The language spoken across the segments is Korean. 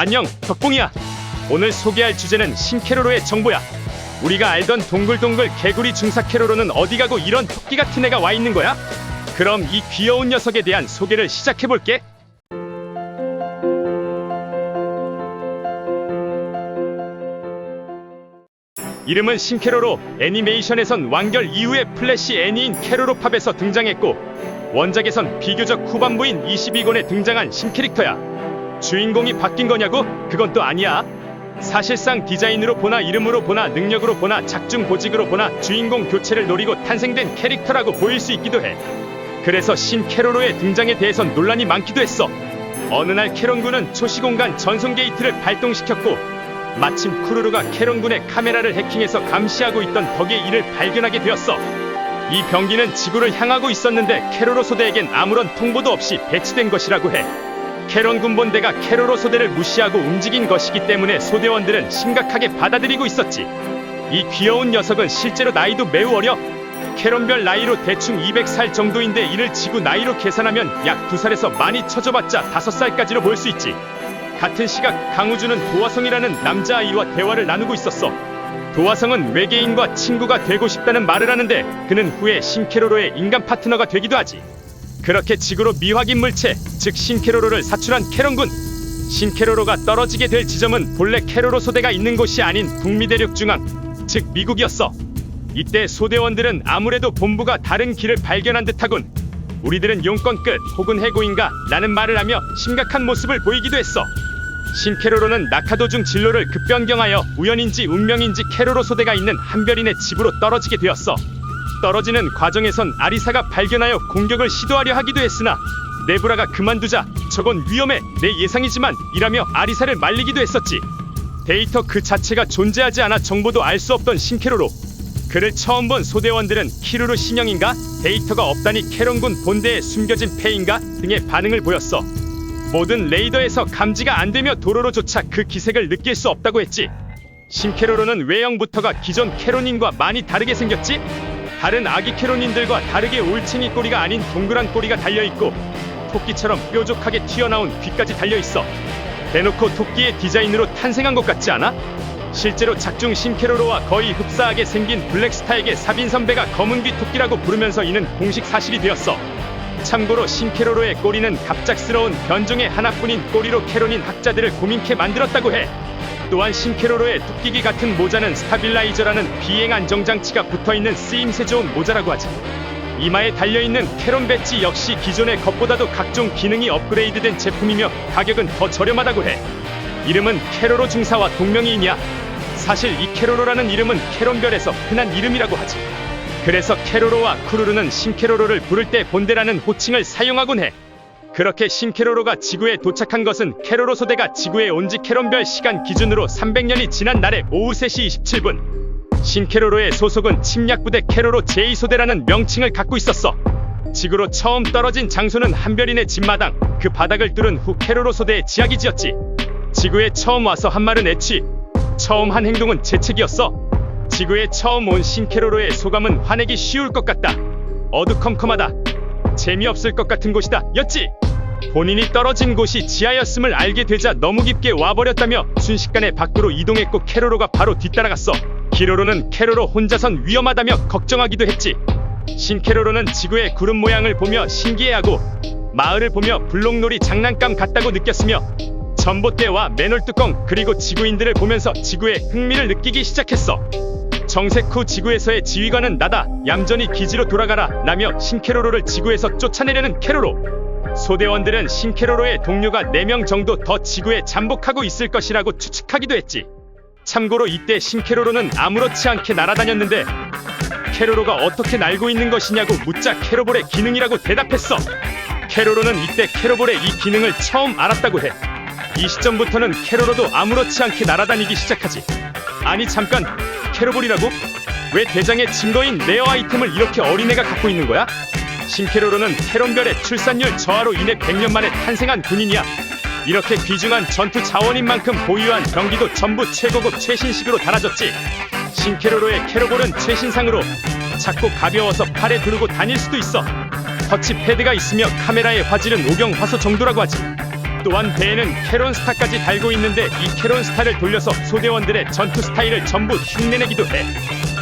안녕, 덕봉이야. 오늘 소개할 주제는 신캐로로의 정보야. 우리가 알던 동글동글 개구리 중사 캐로로는 어디 가고 이런 토끼 같은 애가 와 있는 거야? 그럼 이 귀여운 녀석에 대한 소개를 시작해볼게. 이름은 신캐로로, 애니메이션에선 완결 이후의 플래시 애니인 캐로로팝에서 등장했고 원작에선 비교적 후반부인 22권에 등장한 신캐릭터야. 주인공이 바뀐 거냐고? 그건 또 아니야. 사실상 디자인으로 보나 이름으로 보나 능력으로 보나 작중보직으로 보나 주인공 교체를 노리고 탄생된 캐릭터라고 보일 수 있기도 해. 그래서 신캐로로의 등장에 대해선 논란이 많기도 했어. 어느 날 캐론군은 초시공간 전송 게이트를 발동시켰고 마침 쿠루루가 캐론군의 카메라를 해킹해서 감시하고 있던 덕에 이를 발견하게 되었어. 이 병기는 지구를 향하고 있었는데 캐로로 소대에겐 아무런 통보도 없이 배치된 것이라고 해. 캐론 군본대가 캐로로 소대를 무시하고 움직인 것이기 때문에 소대원들은 심각하게 받아들이고 있었지. 이 귀여운 녀석은 실제로 나이도 매우 어려. 캐론별 나이로 대충 200살 정도인데 이를 지구 나이로 계산하면 약 2살에서 많이 쳐줘봤자 5살까지로 볼 수 있지. 같은 시각 강우주는 도화성이라는 남자아이와 대화를 나누고 있었어. 도화성은 외계인과 친구가 되고 싶다는 말을 하는데 그는 후에 신캐로로의 인간 파트너가 되기도 하지. 그렇게 지구로 미확인 물체, 즉 신캐로로를 사출한 캐론군. 신캐로로가 떨어지게 될 지점은 본래 캐로로 소대가 있는 곳이 아닌 북미 대륙 중앙, 즉 미국이었어. 이때 소대원들은 아무래도 본부가 다른 길을 발견한 듯하군. 우리들은 용건 끝 혹은 해고인가 라는 말을 하며 심각한 모습을 보이기도 했어. 신캐로로는 낙하도중 진로를 급변경하여 우연인지 운명인지 캐로로 소대가 있는 한별인의 집으로 떨어지게 되었어. 떨어지는 과정에선 아리사가 발견하여 공격을 시도하려 하기도 했으나 네브라가 그만두자 저건 위험해 내 예상이지만 이라며 아리사를 말리기도 했었지. 데이터 그 자체가 존재하지 않아 정보도 알 수 없던 신캐로로. 그를 처음 본 소대원들은 키루루 신형인가? 데이터가 없다니 캐론군 본대에 숨겨진 폐인가? 등의 반응을 보였어. 모든 레이더에서 감지가 안되며 도로로조차 그 기색을 느낄 수 없다고 했지. 신캐로로는 외형부터가 기존 캐로닌과 많이 다르게 생겼지? 다른 아기 캐로닌들과 다르게 올챙이 꼬리가 아닌 동그란 꼬리가 달려있고 토끼처럼 뾰족하게 튀어나온 귀까지 달려있어. 대놓고 토끼의 디자인으로 탄생한 것 같지 않아? 실제로 작중 신캐로로와 거의 흡사하게 생긴 블랙스타에게 사빈 선배가 검은귀 토끼라고 부르면서 이는 공식 사실이 되었어. 참고로 신캐로로의 꼬리는 갑작스러운 변종의 하나뿐인 꼬리로 캐로닌 학자들을 고민케 만들었다고 해. 또한 신캐로로의 토끼기 같은 모자는 스타빌라이저라는 비행 안정장치가 붙어있는 쓰임새 좋은 모자라고 하지. 이마에 달려있는 캐론 배지 역시 기존의 것보다도 각종 기능이 업그레이드된 제품이며 가격은 더 저렴하다고 해. 이름은 캐로로 중사와 동명이인이야. 사실 이 캐로로라는 이름은 캐론별에서 흔한 이름이라고 하지. 그래서 캐로로와 쿠루루는 신캐로로를 부를 때 본대라는 호칭을 사용하곤 해. 그렇게 신캐로로가 지구에 도착한 것은 캐로로 소대가 지구에 온지 캐론별 시간 기준으로 300년이 지난 날의 오후 3시 27분. 신캐로로의 소속은 침략부대 캐로로 제2소대라는 명칭을 갖고 있었어. 지구로 처음 떨어진 장소는 한별인의 집마당, 그 바닥을 뚫은 후 캐로로 소대의 지하기 지었지. 지구에 처음 와서 한 말은 애취, 처음 한 행동은 재채기였어. 지구에 처음 온 신캐로로의 소감은 화내기 쉬울 것 같다, 어두컴컴하다, 재미없을 것 같은 곳이다 였지. 본인이 떨어진 곳이 지하였음을 알게 되자 너무 깊게 와버렸다며 순식간에 밖으로 이동했고 캐로로가 바로 뒤따라갔어. 기로로는 캐로로 혼자선 위험하다며 걱정하기도 했지. 신캐로로는 지구의 구름 모양을 보며 신기해하고 마을을 보며 블록놀이 장난감 같다고 느꼈으며 전봇대와 맨홀 뚜껑 그리고 지구인들을 보면서 지구에 흥미를 느끼기 시작했어. 정색 후 지구에서의 지휘관은 나다, 얌전히 기지로 돌아가라 라며 신캐로로를 지구에서 쫓아내려는 캐로로. 소대원들은 신캐로로의 동료가 4명 정도 더 지구에 잠복하고 있을 것이라고 추측하기도 했지. 참고로 이때 신캐로로는 아무렇지 않게 날아다녔는데 캐로로가 어떻게 날고 있는 것이냐고 묻자 캐로볼의 기능이라고 대답했어. 캐로로는 이때 캐로볼의 이 기능을 처음 알았다고 해. 이 시점부터는 캐로로도 아무렇지 않게 날아다니기 시작하지. 아니 잠깐, 캐로볼이라고? 왜 대장의 증거인 레어 아이템을 이렇게 어린애가 갖고 있는 거야? 신캐로로는 캐론별의 출산율 저하로 인해 100년 만에 탄생한 군인이야. 이렇게 귀중한 전투 자원인 만큼 보유한 병기도 전부 최고급 최신식으로 달아졌지. 신캐로로의 캐로볼은 최신상으로 작고 가벼워서 팔에 두르고 다닐 수도 있어. 터치패드가 있으며 카메라의 화질은 5경 화소 정도라고 하지. 또한 배에는 캐론스타까지 달고 있는데 이 캐론스타를 돌려서 소대원들의 전투 스타일을 전부 흉내내기도 해.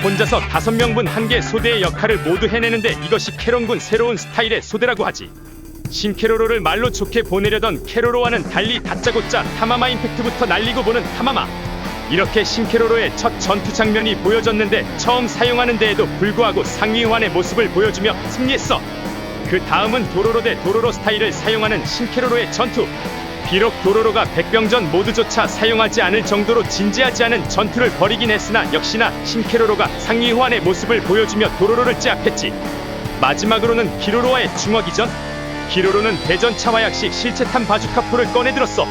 혼자서 5명분 한 개 소대의 역할을 모두 해내는데 이것이 캐론군 새로운 스타일의 소대라고 하지. 신캐로로를 말로 좋게 보내려던 캐로로와는 달리 다짜고짜 타마마 임팩트부터 날리고 보는 타마마. 이렇게 신캐로로의 첫 전투 장면이 보여졌는데 처음 사용하는 데에도 불구하고 상위호환의 모습을 보여주며 승리했어. 그 다음은 도로로 대 도로로 스타일을 사용하는 신캐로로의 전투. 비록 도로로가 백병전 모드조차 사용하지 않을 정도로 진지하지 않은 전투를 벌이긴 했으나 역시나 신캐로로가 상위호환의 모습을 보여주며 도로로를 제압했지. 마지막으로는 기로로와의 중화기전. 기로로는 대전차 화약식 실체탄 바주카포를 꺼내들었어.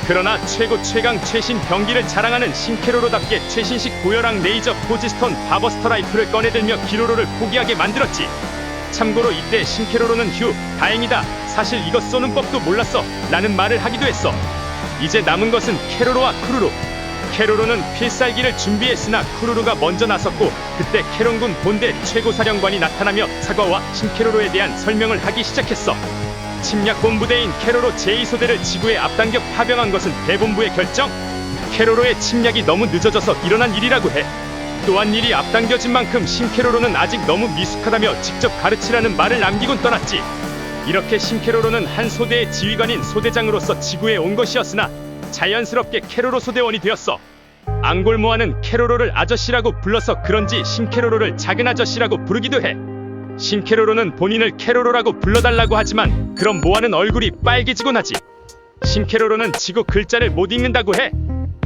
그러나 최고 최강 최신 병기를 자랑하는 신캐로로답게 최신식 고열왕 레이저 포지스톤 바버스터 라이플을 꺼내들며 기로로를 포기하게 만들었지. 참고로 이때 신캐로로는 휴 다행이다 사실 이거 쏘는 법도 몰랐어 라는 말을 하기도 했어. 이제 남은 것은 캐로로와 쿠루루. 캐로로는 필살기를 준비했으나 쿠루루가 먼저 나섰고 그때 캐론군 본대 최고사령관이 나타나며 사과와 신캐로로에 대한 설명을 하기 시작했어. 침략 본부대인 캐로로 제2소대를 지구에 앞당겨 파병한 것은 대본부의 결정? 캐로로의 침략이 너무 늦어져서 일어난 일이라고 해. 또한 일이 앞당겨진 만큼 신캐로로는 아직 너무 미숙하다며 직접 가르치라는 말을 남기곤 떠났지. 이렇게 신캐로로는 한 소대의 지휘관인 소대장으로서 지구에 온 것이었으나 자연스럽게 캐로로 소대원이 되었어. 앙골모아는 캐로로를 아저씨라고 불러서 그런지 신캐로로를 작은 아저씨라고 부르기도 해. 신캐로로는 본인을 캐로로라고 불러달라고 하지만 그럼 모아는 얼굴이 빨개지곤 하지. 신캐로로는 지구 글자를 못 읽는다고 해.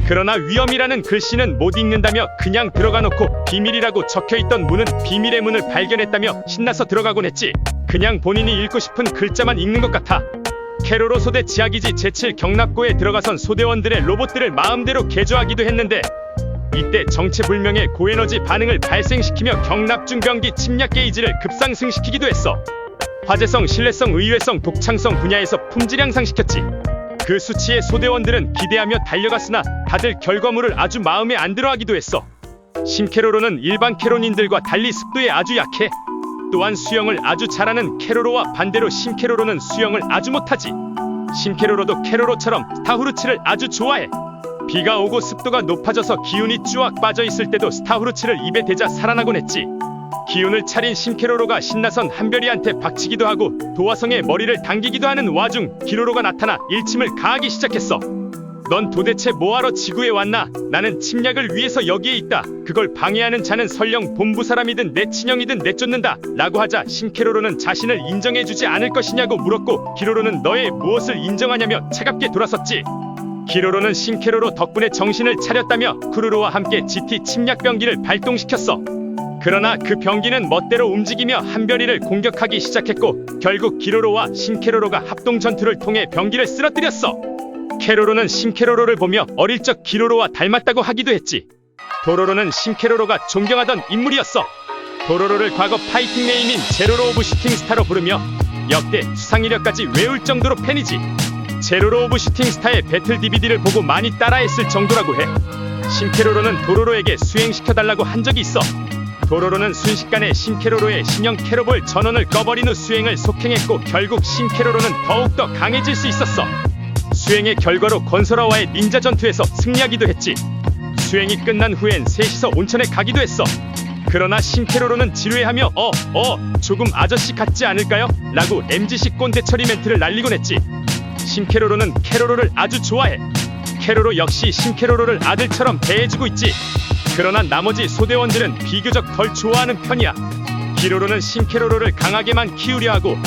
그러나 위험이라는 글씨는 못 읽는다며 그냥 들어가 놓고 비밀이라고 적혀있던 문은 비밀의 문을 발견했다며 신나서 들어가곤 했지. 그냥 본인이 읽고 싶은 글자만 읽는 것 같아. 캐로로 소대 지하기지 제7 경납고에 들어가선 소대원들의 로봇들을 마음대로 개조하기도 했는데 이때 정체불명의 고에너지 반응을 발생시키며 경납중 병기 침략 게이지를 급상승시키기도 했어. 화재성, 신뢰성, 의외성, 독창성 분야에서 품질 향상시켰지. 그 수치에 소대원들은 기대하며 달려갔으나 다들 결과물을 아주 마음에 안 들어하기도 했어. 신캐로로는 일반 캐론인들과 달리 습도에 아주 약해. 또한 수영을 아주 잘하는 캐로로와 반대로 신캐로로는 수영을 아주 못하지. 신캐로로도 캐로로처럼 스타후르츠를 아주 좋아해. 비가 오고 습도가 높아져서 기운이 쭈악 빠져있을 때도 스타후르츠를 입에 대자 살아나곤 했지. 기운을 차린 신캐로로가 신나선 한별이한테 박치기도 하고 도화성의 머리를 당기기도 하는 와중 기로로가 나타나 일침을 가하기 시작했어. 넌 도대체 뭐하러 지구에 왔나? 나는 침략을 위해서 여기에 있다. 그걸 방해하는 자는 설령 본부 사람이든 내 친형이든 내쫓는다 라고 하자 신캐로로는 자신을 인정해주지 않을 것이냐고 물었고 기로로는 너의 무엇을 인정하냐며 차갑게 돌아섰지. 기로로는 신캐로로 덕분에 정신을 차렸다며 쿠루루와 함께 GT 침략 병기를 발동시켰어. 그러나 그 병기는 멋대로 움직이며 한별이를 공격하기 시작했고 결국 기로로와 신캐로로가 합동 전투를 통해 병기를 쓰러뜨렸어. 캐로로는 신캐로로를 보며 어릴 적 기로로와 닮았다고 하기도 했지. 도로로는 신캐로로가 존경하던 인물이었어. 도로로를 과거 파이팅 네임인 제로로 오브 슈팅 스타로 부르며 역대 수상 이력까지 외울 정도로 팬이지. 제로로 오브 슈팅 스타의 배틀 DVD를 보고 많이 따라했을 정도라고 해. 신캐로로는 도로로에게 수행시켜달라고 한 적이 있어. 도로로는 순식간에 신캐로로의 신형 캐로볼 전원을 꺼버린 후 수행을 속행했고 결국 신캐로로는 더욱더 강해질 수 있었어. 수행의 결과로 건설화와의 닌자 전투에서 승리하기도 했지. 수행이 끝난 후엔 셋이서 온천에 가기도 했어. 그러나 신캐로로는 지루해하며 조금 아저씨 같지 않을까요? 라고 MG식 꼰대처리 멘트를 날리곤 했지. 신캐로로는 캐로로를 아주 좋아해. 캐로로 역시 신캐로로를 아들처럼 대해주고 있지. 그러나 나머지 소대원들은 비교적 덜 좋아하는 편이야. 기로로는 신캐로로를 강하게만 키우려 하고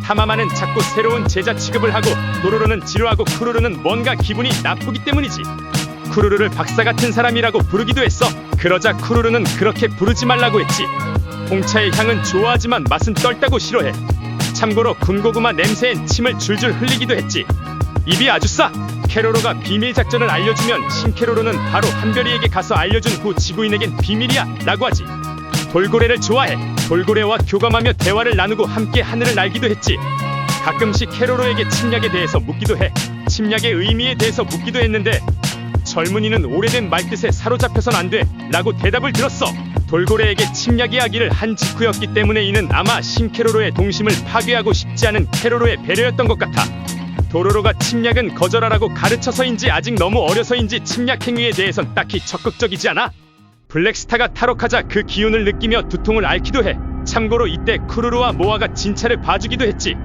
타마마는 자꾸 새로운 제자 취급을 하고 도로로는 지루하고 쿠루루는 뭔가 기분이 나쁘기 때문이지. 쿠루루를 박사 같은 사람이라고 부르기도 했어. 그러자 쿠루루는 그렇게 부르지 말라고 했지. 홍차의 향은 좋아하지만 맛은 떨다고 싫어해. 참고로 군고구마 냄새엔 침을 줄줄 흘리기도 했지. 입이 아주 싸. 캐로로가 비밀 작전을 알려주면 신캐로로는 바로 한별이에게 가서 알려준 후 지구인에겐 비밀이야 라고 하지. 돌고래를 좋아해. 돌고래와 교감하며 대화를 나누고 함께 하늘을 날기도 했지. 가끔씩 캐로로에게 침략에 대해서 묻기도 해. 침략의 의미에 대해서 묻기도 했는데 젊은이는 오래된 말뜻에 사로잡혀선 안 돼 라고 대답을 들었어. 돌고래에게 침략 이야기를 한 직후였기 때문에 이는 아마 신캐로로의 동심을 파괴하고 싶지 않은 캐로로의 배려였던 것 같아. 도로로가 침략은 거절하라고 가르쳐서인지 아직 너무 어려서인지 침략 행위에 대해선 딱히 적극적이지 않아. 블랙스타가 탈옥하자 그 기운을 느끼며 두통을 앓기도 해. 참고로 이때 쿠루루와 모아가 진찰을 봐주기도 했지.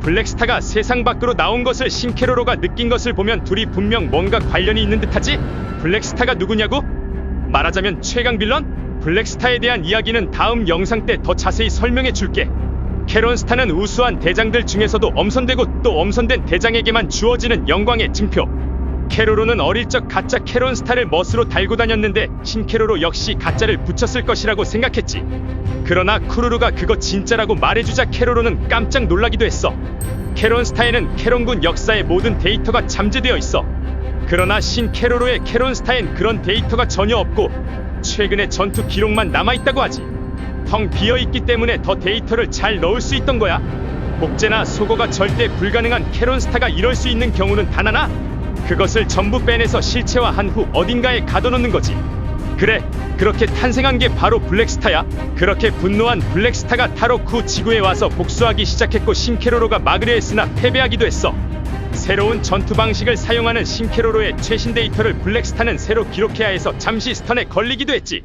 블랙스타가 세상 밖으로 나온 것을 신케로로가 느낀 것을 보면 둘이 분명 뭔가 관련이 있는 듯하지? 블랙스타가 누구냐고? 말하자면 최강 빌런? 블랙스타에 대한 이야기는 다음 영상 때 더 자세히 설명해 줄게. 캐론스타는 우수한 대장들 중에서도 엄선되고 또 엄선된 대장에게만 주어지는 영광의 증표. 캐로로는 어릴 적 가짜 캐론스타를 멋으로 달고 다녔는데 신캐로로 역시 가짜를 붙였을 것이라고 생각했지. 그러나 쿠루루가 그거 진짜라고 말해주자 캐로로는 깜짝 놀라기도 했어. 캐론스타에는 캐론군 역사의 모든 데이터가 잠재되어 있어. 그러나 신캐로로의 캐론스타엔 그런 데이터가 전혀 없고 최근의 전투 기록만 남아있다고 하지. 텅 비어있기 때문에 더 데이터를 잘 넣을 수 있던 거야. 복제나 소거가 절대 불가능한 캐론스타가 이럴 수 있는 경우는 단 하나? 그것을 전부 빼내서 실체화한 후 어딘가에 가둬놓는 거지. 그래, 그렇게 탄생한 게 바로 블랙스타야. 그렇게 분노한 블랙스타가 탈옥 후 지구에 와서 복수하기 시작했고 신캐로로가 막으려 했으나 패배하기도 했어. 새로운 전투 방식을 사용하는 신캐로로의 최신 데이터를 블랙스타는 새로 기록해야 해서 잠시 스턴에 걸리기도 했지.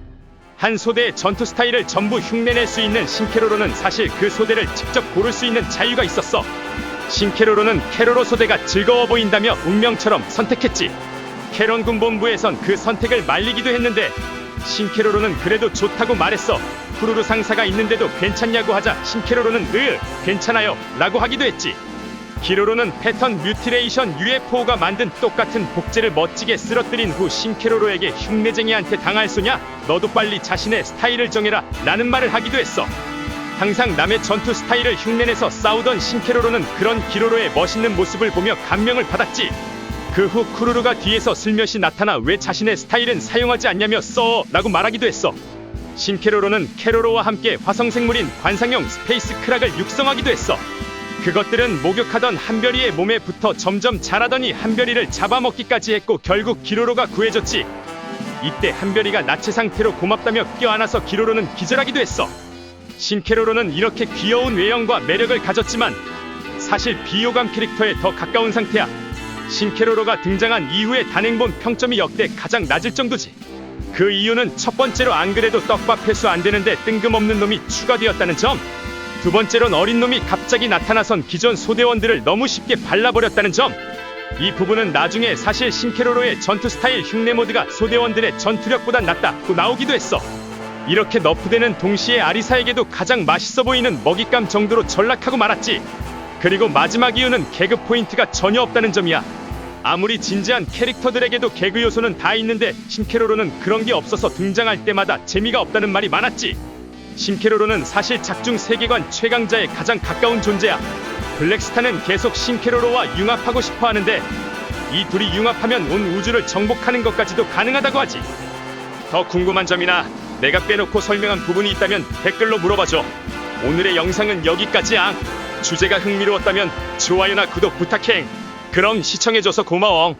한 소대의 전투 스타일을 전부 흉내낼 수 있는 신캐로로는 사실 그 소대를 직접 고를 수 있는 자유가 있었어. 신캐로로는 캐로로 소대가 즐거워 보인다며 운명처럼 선택했지. 캐론 군본부에선 그 선택을 말리기도 했는데 신캐로로는 그래도 좋다고 말했어. 쿠루루 상사가 있는데도 괜찮냐고 하자 신캐로로는 괜찮아요 라고 하기도 했지. 기로로는 패턴 뮤틸레이션 UFO가 만든 똑같은 복제를 멋지게 쓰러뜨린 후 신캐로로에게 흉내쟁이한테 당할 소냐? 너도 빨리 자신의 스타일을 정해라 라는 말을 하기도 했어. 항상 남의 전투 스타일을 흉내내서 싸우던 신캐로로는 그런 기로로의 멋있는 모습을 보며 감명을 받았지. 그 후 쿠루루가 뒤에서 슬며시 나타나 왜 자신의 스타일은 사용하지 않냐며 라고 말하기도 했어. 신캐로로는 캐로로와 함께 화성생물인 관상용 스페이스 크락을 육성하기도 했어. 그것들은 목욕하던 한별이의 몸에 붙어 점점 자라더니 한별이를 잡아먹기까지 했고 결국 기로로가 구해줬지. 이때 한별이가 나체 상태로 고맙다며 껴안아서 기로로는 기절하기도 했어. 신캐로로는 이렇게 귀여운 외형과 매력을 가졌지만 사실 비호감 캐릭터에 더 가까운 상태야. 신캐로로가 등장한 이후에 단행본 평점이 역대 가장 낮을 정도지. 그 이유는 첫 번째로 안 그래도 떡밥 회수 안 되는데 뜬금없는 놈이 추가되었다는 점, 두 번째론 어린 놈이 갑자기 나타나선 기존 소대원들을 너무 쉽게 발라버렸다는 점. 이 부분은 나중에 사실 신캐로로의 전투 스타일 흉내 모드가 소대원들의 전투력보단 낫다고 나오기도 했어. 이렇게 너프되는 동시에 아리사에게도 가장 맛있어 보이는 먹잇감 정도로 전락하고 말았지. 그리고 마지막 이유는 개그 포인트가 전혀 없다는 점이야. 아무리 진지한 캐릭터들에게도 개그 요소는 다 있는데 신캐로로는 그런 게 없어서 등장할 때마다 재미가 없다는 말이 많았지. 신캐로로는 사실 작중 세계관 최강자에 가장 가까운 존재야. 블랙스타는 계속 신캐로로와 융합하고 싶어 하는데 이 둘이 융합하면 온 우주를 정복하는 것까지도 가능하다고 하지. 더 궁금한 점이나 내가 빼놓고 설명한 부분이 있다면 댓글로 물어봐줘. 오늘의 영상은 여기까지야. 주제가 흥미로웠다면 좋아요나 구독 부탁해. 그럼 시청해줘서 고마워.